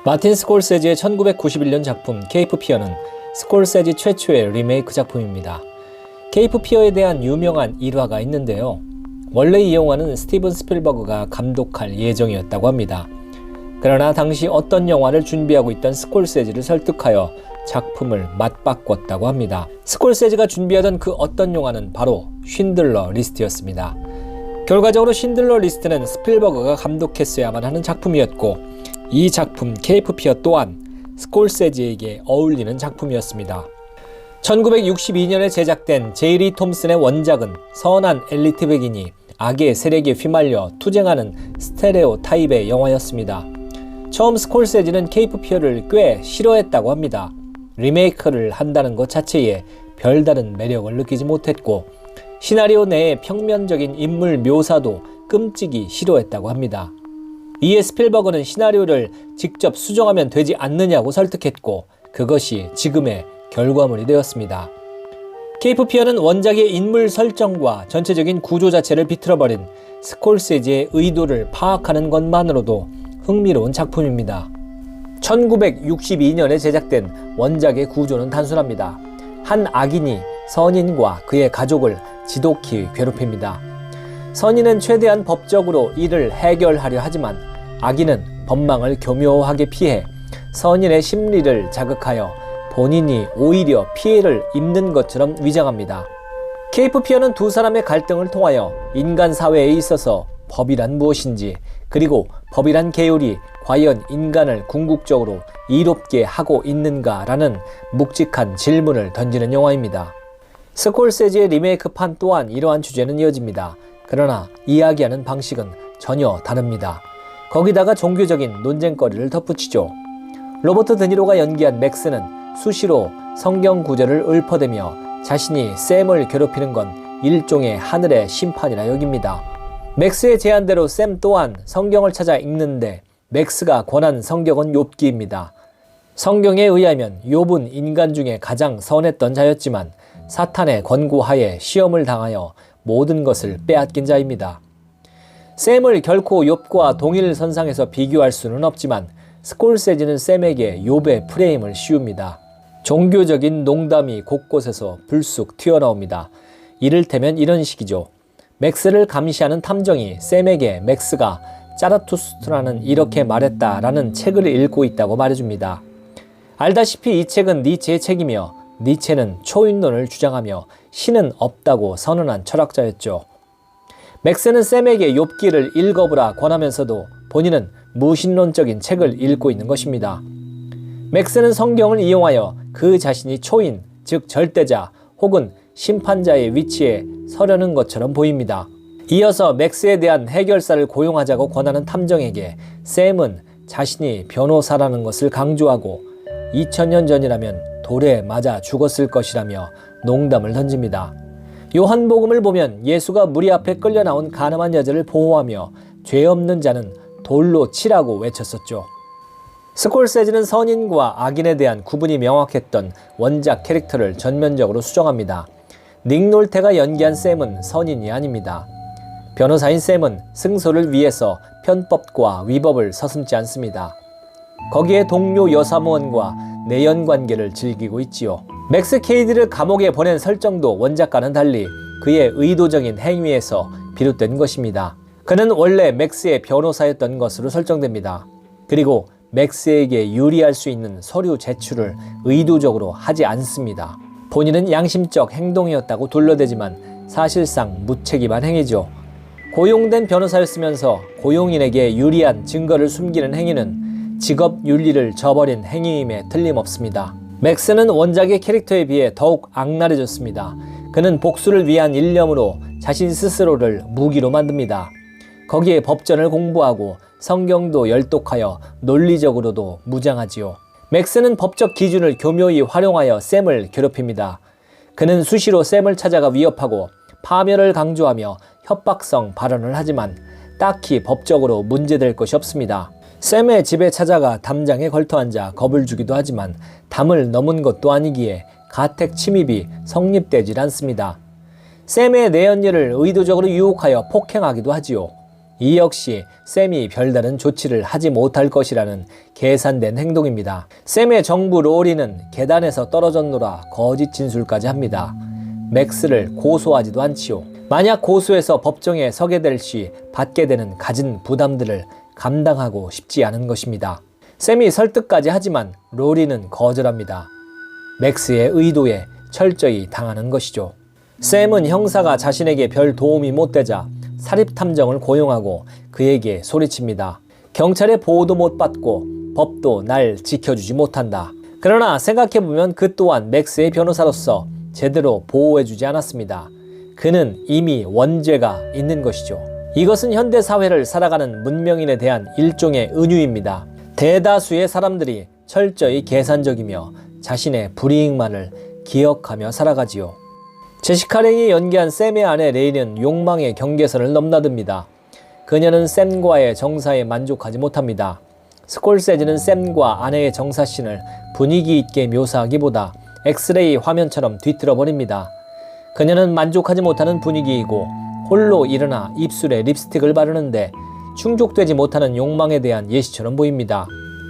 마틴 스콜세지의 1991년 작품 케이프 피어는 스콜세지 최초의 리메이크 작품입니다. 케이프 피어에 대한 유명한 일화가 있는데요. 원래 이 영화는 스티븐 스필버그가 감독할 예정이었다고 합니다. 그러나 당시 어떤 영화를 준비하고 있던 스콜세지를 설득하여 작품을 맞바꿨다고 합니다. 스콜세지가 준비하던 그 어떤 영화는 바로 쉰들러 리스트였습니다. 결과적으로 쉰들러 리스트는 스필버그가 감독했어야만 하는 작품이었고, 이 작품 케이프 피어 또한 스콜세지에게 어울리는 작품이었습니다. 1962년에 제작된 제이리 톰슨의 원작은 선한 엘리트 백인이 악의 세력에 휘말려 투쟁하는 스테레오 타입의 영화였습니다. 처음 스콜세지는 케이프 피어를 꽤 싫어했다고 합니다. 리메이크를 한다는 것 자체에 별다른 매력을 느끼지 못했고, 시나리오 내의 평면적인 인물 묘사도 끔찍이 싫어했다고 합니다. 이에 스필버그는 시나리오를 직접 수정하면 되지 않느냐고 설득했고, 그것이 지금의 결과물이 되었습니다. 케이프 피어는 원작의 인물 설정과 전체적인 구조 자체를 비틀어버린 스콜세지의 의도를 파악하는 것만으로도 흥미로운 작품입니다. 1962년에 제작된 원작의 구조는 단순합니다. 한 악인이 선인과 그의 가족을 지독히 괴롭힙니다. 선인은 최대한 법적으로 이를 해결하려 하지만 악인은 법망을 교묘하게 피해 선인의 심리를 자극하여 본인이 오히려 피해를 입는 것처럼 위장합니다. 케이프 피어는 두 사람의 갈등을 통하여 인간 사회에 있어서 법이란 무엇인지, 그리고 법이란 계율이 과연 인간을 궁극적으로 이롭게 하고 있는가라는 묵직한 질문을 던지는 영화입니다. 스콜세지의 리메이크판 또한 이러한 주제는 이어집니다. 그러나 이야기하는 방식은 전혀 다릅니다. 거기다가 종교적인 논쟁거리를 덧붙이죠. 로버트 드니로가 연기한 맥스는 수시로 성경 구절을 읊어대며 자신이 샘을 괴롭히는 건 일종의 하늘의 심판이라 여깁니다. 맥스의 제안대로 샘 또한 성경을 찾아 읽는데 맥스가 권한 성경은 욥기입니다. 성경에 의하면 욥은 인간 중에 가장 선했던 자였지만 사탄의 권고하에 시험을 당하여 모든 것을 빼앗긴 자입니다. 샘을 결코 욥과 동일 선상에서 비교할 수는 없지만 스콜세지는 샘에게 욥의 프레임을 씌웁니다. 종교적인 농담이 곳곳에서 불쑥 튀어나옵니다. 이를테면 이런 식이죠. 맥스를 감시하는 탐정이 샘에게 맥스가 짜라투스트라는 이렇게 말했다라는 책을 읽고 있다고 말해줍니다. 알다시피 이 책은 니체의 책이며 니체는 초인론을 주장하며 신은 없다고 선언한 철학자였죠. 맥스는 샘에게 욥기를 읽어보라 권하면서도 본인은 무신론적인 책을 읽고 있는 것입니다. 맥스는 성경을 이용하여 그 자신이 초인, 즉 절대자 혹은 심판자의 위치에 서려는 것처럼 보입니다. 이어서 맥스에 대한 해결사를 고용하자고 권하는 탐정에게 샘은 자신이 변호사라는 것을 강조하고 2000년 전이라면 돌에 맞아 죽었을 것이라며 농담을 던집니다. 요한복음을 보면 예수가 무리 앞에 끌려 나온 가늠한 여자를 보호하며 죄 없는 자는 돌로 치라고 외쳤었죠. 스콜세지는 선인과 악인에 대한 구분이 명확했던 원작 캐릭터를 전면적으로 수정합니다. 닉 놀테가 연기한 샘은 선인이 아닙니다. 변호사인 샘은 승소를 위해서 편법과 위법을 서슴지 않습니다. 거기에 동료 여사무원과 내연관계를 즐기고 있지요. 맥스 케이디를 감옥에 보낸 설정도 원작과는 달리 그의 의도적인 행위에서 비롯된 것입니다. 그는 원래 맥스의 변호사였던 것으로 설정됩니다. 그리고 맥스에게 유리할 수 있는 서류 제출을 의도적으로 하지 않습니다. 본인은 양심적 행동이었다고 둘러대지만 사실상 무책임한 행위죠. 고용된 변호사였으면서 고용인에게 유리한 증거를 숨기는 행위는 직업 윤리를 저버린 행위임에 틀림없습니다. 맥스는 원작의 캐릭터에 비해 더욱 악랄해졌습니다. 그는 복수를 위한 일념으로 자신 스스로를 무기로 만듭니다. 거기에 법전을 공부하고 성경도 열독하여 논리적으로도 무장하지요. 맥스는 법적 기준을 교묘히 활용하여 샘을 괴롭힙니다. 그는 수시로 샘을 찾아가 위협하고 파멸을 강조하며 협박성 발언을 하지만 딱히 법적으로 문제될 것이 없습니다. 샘의 집에 찾아가 담장에 걸터앉아 겁을 주기도 하지만 담을 넘은 것도 아니기에 가택 침입이 성립되질 않습니다. 샘의 내연녀를 의도적으로 유혹하여 폭행하기도 하지요. 이 역시 샘이 별다른 조치를 하지 못할 것이라는 계산된 행동입니다. 샘의 정부 로리는 계단에서 떨어졌노라 거짓 진술까지 합니다. 맥스를 고소하지도 않지요. 만약 고소해서 법정에 서게 될 시 받게 되는 갖은 부담들을 감당하고 싶지 않은 것입니다. 샘이 설득까지 하지만 로리는 거절합니다. 맥스의 의도에 철저히 당하는 것이죠. 샘은 형사가 자신에게 별 도움이 못 되자 사립탐정을 고용하고 그에게 소리칩니다. 경찰의 보호도 못 받고 법도 날 지켜주지 못한다. 그러나 생각해보면 그 또한 맥스의 변호사로서 제대로 보호해주지 않았습니다. 그는 이미 원죄가 있는 것이죠. 이것은 현대사회를 살아가는 문명인에 대한 일종의 은유입니다. 대다수의 사람들이 철저히 계산적이며 자신의 불이익만을 기억하며 살아가지요. 제시카 랭이 연기한 샘의 아내 레이는 욕망의 경계선을 넘나듭니다. 그녀는 샘과의 정사에 만족하지 못합니다. 스콜세지는 샘과 아내의 정사씬을 분위기 있게 묘사하기보다 엑스레이 화면처럼 뒤틀어 버립니다. 그녀는 만족하지 못하는 분위기이고 홀로 일어나 입술에 립스틱을 바르는데 충족되지 못하는 욕망에 대한 예시처럼 보입니다.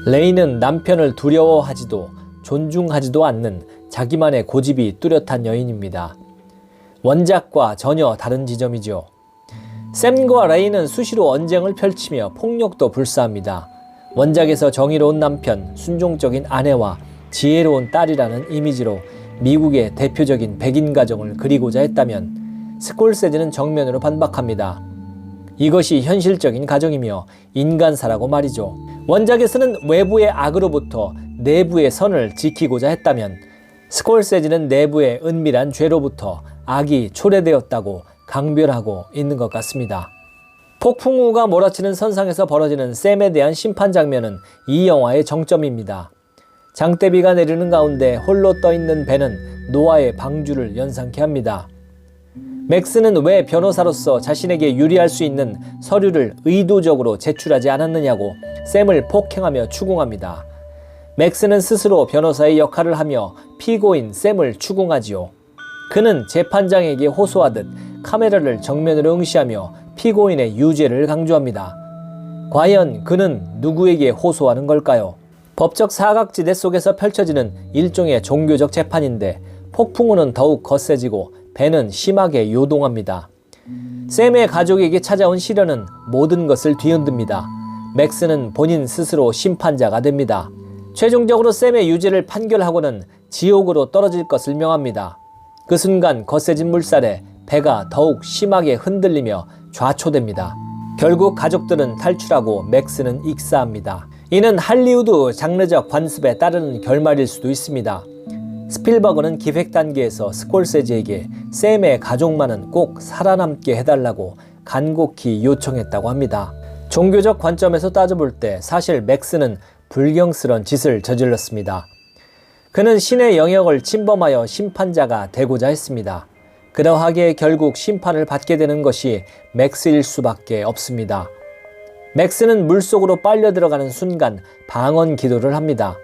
레이는 남편을 두려워하지도 존중하지도 않는 자기만의 고집이 뚜렷한 여인입니다. 원작과 전혀 다른 지점이죠. 샘과 레이는 수시로 언쟁을 펼치며 폭력도 불사합니다. 원작에서 정의로운 남편, 순종적인 아내와 지혜로운 딸이라는 이미지로 미국의 대표적인 백인 가정을 그리고자 했다면 스콜세지는 정면으로 반박합니다. 이것이 현실적인 가정이며 인간사라고 말이죠. 원작에서는 외부의 악으로부터 내부의 선을 지키고자 했다면 스콜세지는 내부의 은밀한 죄로부터 악이 초래되었다고 강변하고 있는 것 같습니다. 폭풍우가 몰아치는 선상에서 벌어지는 샘에 대한 심판 장면은 이 영화의 정점입니다. 장대비가 내리는 가운데 홀로 떠있는 벤은 노아의 방주를 연상케 합니다. 맥스는 왜 변호사로서 자신에게 유리할 수 있는 서류를 의도적으로 제출하지 않았느냐고 샘을 폭행하며 추궁합니다. 맥스는 스스로 변호사의 역할을 하며 피고인 샘을 추궁하지요. 그는 재판장에게 호소하듯 카메라를 정면으로 응시하며 피고인의 유죄를 강조합니다. 과연 그는 누구에게 호소하는 걸까요? 법적 사각지대 속에서 펼쳐지는 일종의 종교적 재판인데 폭풍우는 더욱 거세지고 벤은 심하게 요동합니다. 샘의 가족에게 찾아온 시련은 모든 것을 뒤흔듭니다. 맥스는 본인 스스로 심판자가 됩니다. 최종적으로 샘의 유죄를 판결하고는 지옥으로 떨어질 것을 명합니다. 그 순간 거세진 물살에 배가 더욱 심하게 흔들리며 좌초됩니다. 결국 가족들은 탈출하고 맥스는 익사합니다. 이는 할리우드 장르적 관습에 따르는 결말일 수도 있습니다. 스필버그는 기획 단계에서 스콜세지에게 샘의 가족만은 꼭 살아남게 해달라고 간곡히 요청했다고 합니다. 종교적 관점에서 따져볼 때 사실 맥스는 불경스런 짓을 저질렀습니다. 그는 신의 영역을 침범하여 심판자가 되고자 했습니다. 그러하기에 결국 심판을 받게 되는 것이 맥스일 수밖에 없습니다. 맥스는 물속으로 빨려 들어가는 순간 방언 기도를 합니다.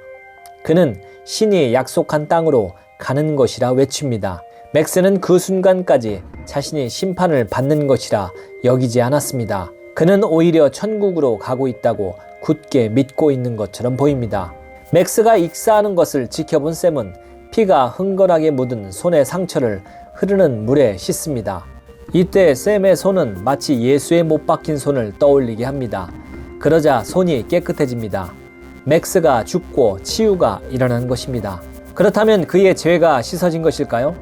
그는 신이 약속한 땅으로 가는 것이라 외칩니다. 맥스는 그 순간까지 자신이 심판을 받는 것이라 여기지 않았습니다. 그는 오히려 천국으로 가고 있다고 굳게 믿고 있는 것처럼 보입니다. 맥스가 익사하는 것을 지켜본 샘은 피가 흥건하게 묻은 손의 상처를 흐르는 물에 씻습니다. 이때 샘의 손은 마치 예수에 못 박힌 손을 떠올리게 합니다. 그러자 손이 깨끗해집니다. 맥스가 죽고 치유가 일어난 것입니다. 그렇다면 그의 죄가 씻어진 것일까요?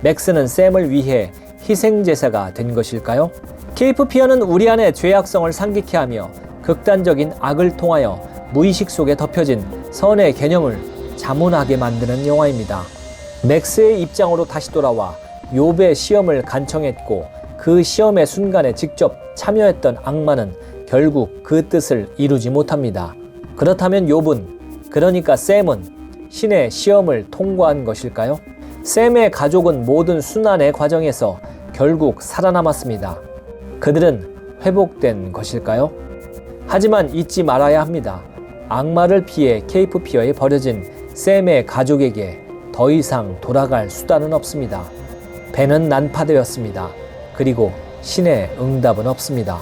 맥스는 샘을 위해 희생제사가 된 것일까요? 케이프 피어는 우리 안의 죄악성을 상기케 하며 극단적인 악을 통하여 무의식 속에 덮여진 선의 개념을 자문하게 만드는 영화입니다. 맥스의 입장으로 다시 돌아와 욥의 시험을 간청했고 그 시험의 순간에 직접 참여했던 악마는 결국 그 뜻을 이루지 못합니다. 그렇다면 욥은, 그러니까 샘은 신의 시험을 통과한 것일까요? 샘의 가족은 모든 순환의 과정에서 결국 살아남았습니다. 그들은 회복된 것일까요? 하지만 잊지 말아야 합니다. 악마를 피해 케이프 피어에 버려진 샘의 가족에게 더 이상 돌아갈 수단은 없습니다. 배는 난파되었습니다. 그리고 신의 응답은 없습니다.